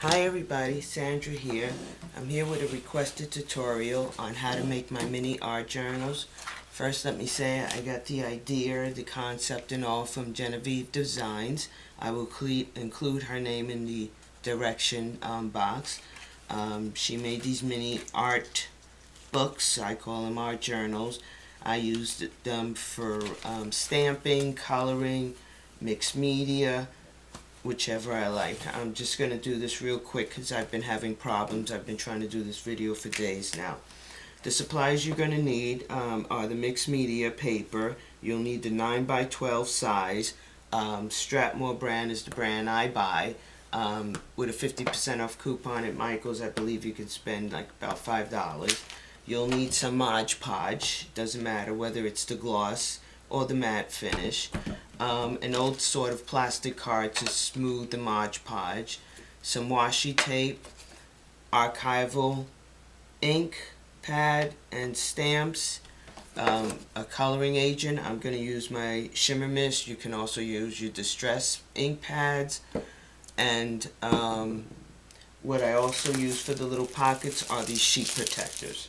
Hi everybody, Sandra here. I'm here with a requested tutorial on how to make my mini art journals. First let me say I got the idea, the concept and all from Genevieve Designs. I will include her name in the direction box. She made these mini art books, I call them art journals. I used them for stamping, coloring, mixed media, whichever I like. I'm just going to do this real quick because I've been having problems. I've been trying to do this video for days now. The supplies you're going to need are the mixed media paper. You'll need the 9x12 size. Strathmore brand is the brand I buy. With a 50% off coupon at Michael's, I believe you could spend like about $5. You'll need some Mod Podge. Doesn't matter whether it's the gloss or the matte finish. An old sort of plastic card to smooth the Mod Podge, some washi tape, archival ink, pad and stamps, a coloring agent. I'm going to use my Shimmer Mist. You can also use your Distress ink pads, and what I also use for the little pockets are these sheet protectors.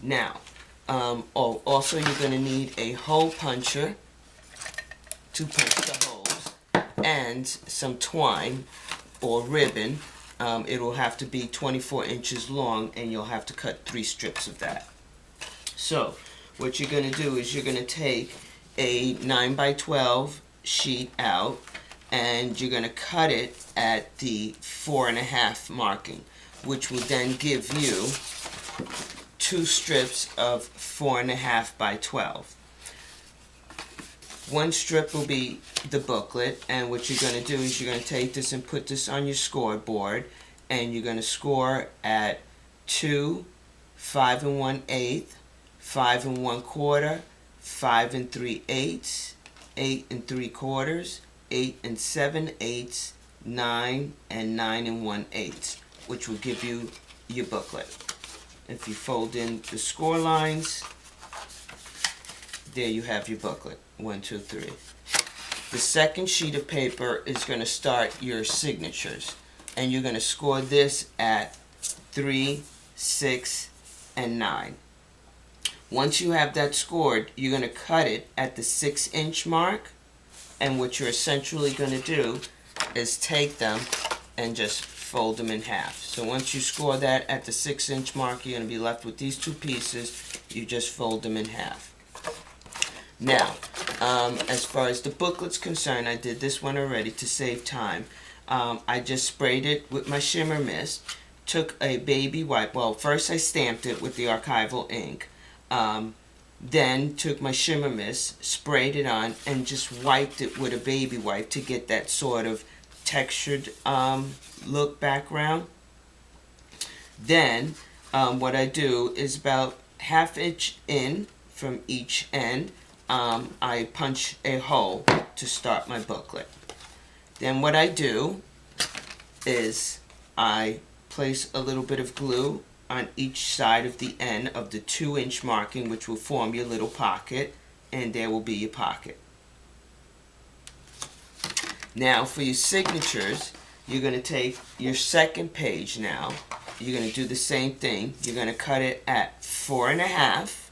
Now, also you're going to need a hole puncher to punch the holes, and some twine or ribbon. It will have to be 24 inches long, and you'll have to cut 3 strips of that. So what you're going to do is you're going to take a 9x12 sheet out, and you're going to cut it at the 4.5 marking, which will then give you 2 strips of 4.5 by 12. One strip will be the booklet, and what you're going to do is you're going to take this and put this on your scoreboard, and you're going to score at 2, 5 1/8, 5 1/4, 5 3/8, 8 3/4, 8 7/8, 9 and 9 1/8, which will give you your booklet. If you fold in the score lines, there you have your booklet. 1, 2, 3. The second sheet of paper is going to start your signatures, and you're going to score this at 3, 6, and 9. Once you have that scored, you're going to cut it at the 6-inch mark, and what you're essentially going to do is take them and just fold them in half. So once you score that at the 6-inch mark, you're going to be left with these 2 pieces. You just fold them in half. Now, as far as the booklet's concerned, I did this one already to save time. I just sprayed it with my Shimmer Mist, took a baby wipe. Well, first I stamped it with the archival ink, then took my Shimmer Mist, sprayed it on, and just wiped it with a baby wipe to get that sort of textured look background. Then what I do is about 1/2 inch in from each end. I punch a hole to start my booklet. Then what I do is I place a little bit of glue on each side of the end of the 2-inch marking, which will form your little pocket, and there will be your pocket. Now for your signatures, you're going to take your second page now. You're going to do the same thing. You're going to cut it at 4.5,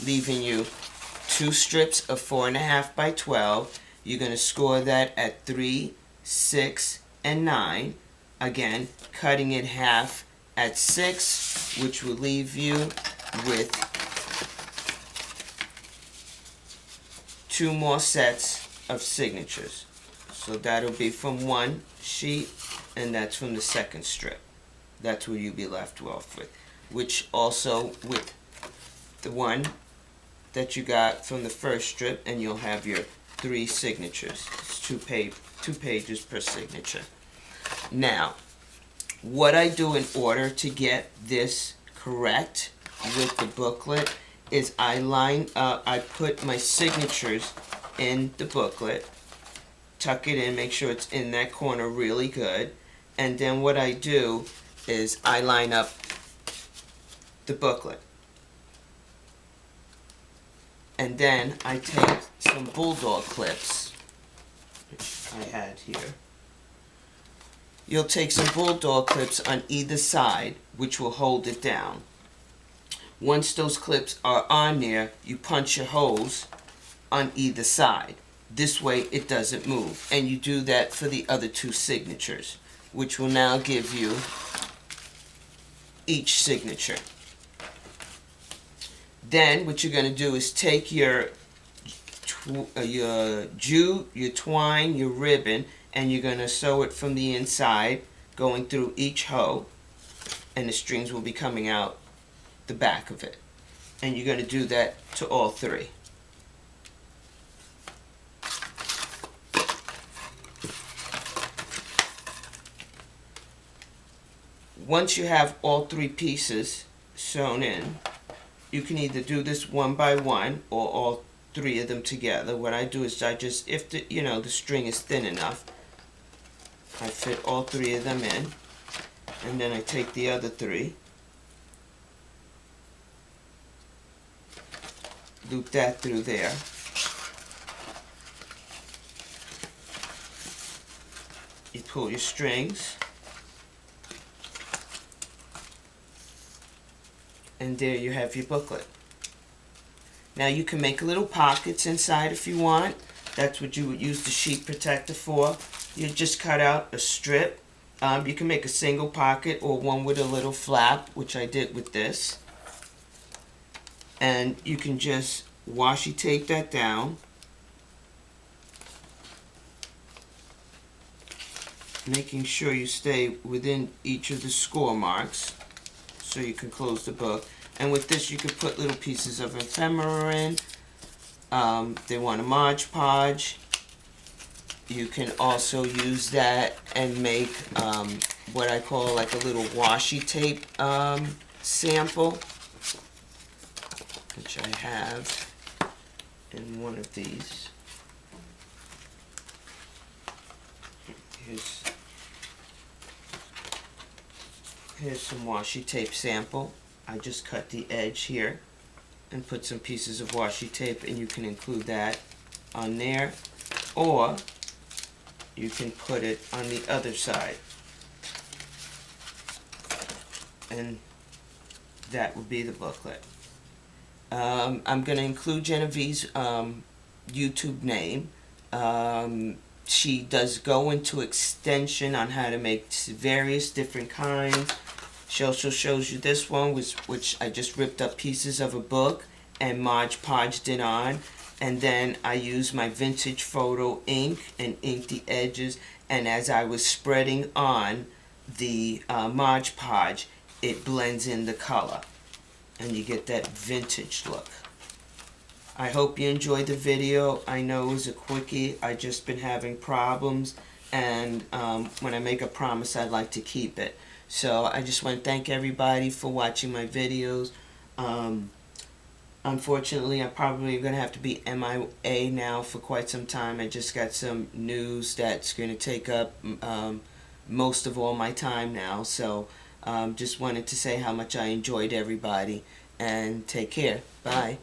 leaving you 2 strips of 4.5 by 12. You're going to score that at 3, 6, and 9. Again, cutting it half at 6, which will leave you with 2 more sets of signatures. So that'll be from one sheet, and that's from the second strip. That's what you'll be left off with. Which also with the one that you got from the first strip, and you'll have your 3 signatures. It's 2 pages per signature. Now, what I do in order to get this correct with the booklet is I put my signatures in the booklet, tuck it in, make sure it's in that corner really good, and then what I do is I line up the booklet. And then I take some bulldog clips, which I had here, you'll take some bulldog clips on either side, which will hold it down. Once those clips are on there, you punch your holes on either side. This way it doesn't move. And you do that for the other two signatures, which will now give you each signature. Then what you're going to do is take your jute, your twine, your ribbon, and you're going to sew it from the inside, going through each hoe, and the strings will be coming out the back of it. And you're going to do that to all three. Once you have all three pieces sewn in, you can either do this one by one or all three of them together. What I do is I just, if the the string is thin enough, I fit all three of them in, and then I take the other three, loop that through there, you pull your strings, and there you have your booklet. Now you can make little pockets inside if you want. That's what you would use the sheet protector for. You just cut out a strip. You can make a single pocket or one with a little flap, which I did with this. And you can just washi tape that down. Making sure you stay within each of the score marks so you can close the book. And with this you can put little pieces of ephemera in. They want a Mod Podge. You can also use that and make what I call like a little washi tape sample, which I have in one of these. Here's some washi tape sample. I just cut the edge here and put some pieces of washi tape, and you can include that on there, or you can put it on the other side, and that would be the booklet. I'm going to include Genevieve's YouTube name. She does go into extension on how to make various different kinds. She also shows you this one, which I just ripped up pieces of a book and Mod Podged it on. And then I used my vintage photo ink and inked the edges. And as I was spreading on the Mod Podge, it blends in the color. And you get that vintage look. I hope you enjoyed the video. I know it was a quickie. I just been having problems. And when I make a promise, I like to keep it. So I just want to thank everybody for watching my videos. Unfortunately, I'm probably going to have to be MIA now for quite some time. I just got some news that's going to take up most of all my time now. So just wanted to say how much I enjoyed everybody. And take care. Bye.